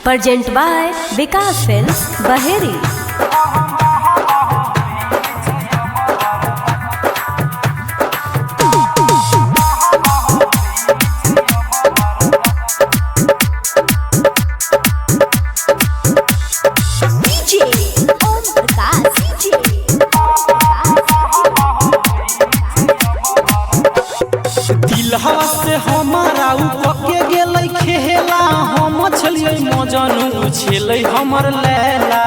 Present by Vikas Films, Baheri. दिलहवा से हमारा उपके गेलै खेला हम छलियै मजनू छेलै हमर लैला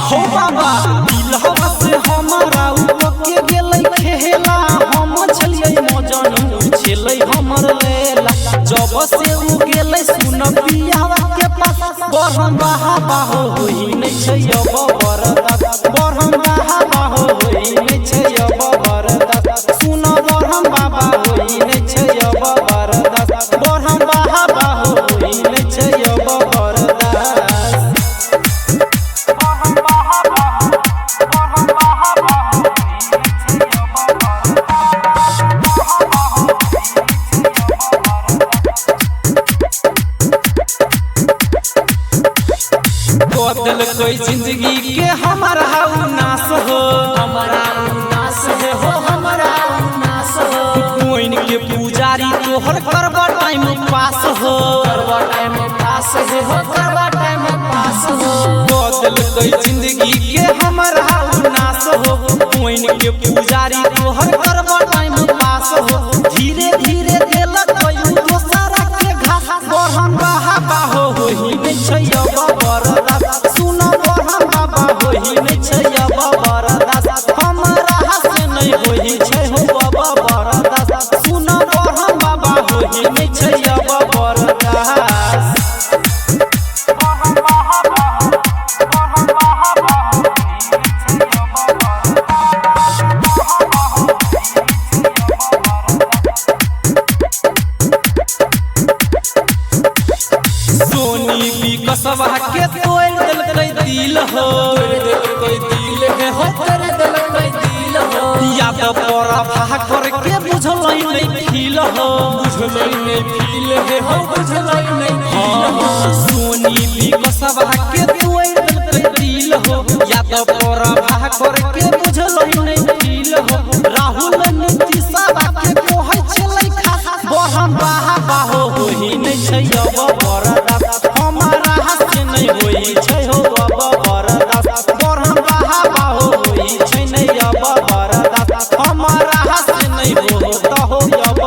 हो बाबा दिलहवा से हमारा उपके गेलै खेला हम छलियै मजनू छेलै हमर लैला जब से उ गेलै सुन पियावा के पास बरहम बाहा बाहो होई नै छै अब बरदा बरहम बाहा बाहो होई नै छै अब बरदा सुन बरहम बाबा होई नै छै अब बरदा बरहम बाहा बाहो होई नै छै अब बरदा बदल कोई जिंदगी के हमारा नाश हो हमारा नाश है हो हमारा नाश हो कोइन के पुजारी तोहर करबा टाइम पास हो करबा टाइम पास है हो करबा टाइम पास हो बदल कोई जिंदगी के हमारा नाश हो कोइन के पुजारी तोहर करबा टाइम पास हो धीरे धीरे देलक कोई दोसरा के घास बरहम बाहा बाहो होई नै छै अब बरदा सुन बरहम बाबा होई नै छै अब बरदा हमरा हाथ नै होई छै हो बाबा बरदा सुन बरहम बाबा होई नै छै अब बरदा सोनी विकसवा के तोड़ देलकै दिल हो देलकै दिल है हो कर देलकै दिल हो याद पर भाग करके बुझलै नै फील हो बुझलै नै फील है हो बुझलै नै फील हो सोनी विकसवा के तोड़ देलकै दिल हो याद पर भाग करके बुझलै नै फील हो राहुल नीतीशवा के कहै छलै खास बरहम बाहा बाहो होई नै छै अब बरदा हमारा हाथ नै होई छै हो अब बरदा बरहम बाहा बाहो होई छै नै अब बरदा हमारा हाथ नै हो त हो अब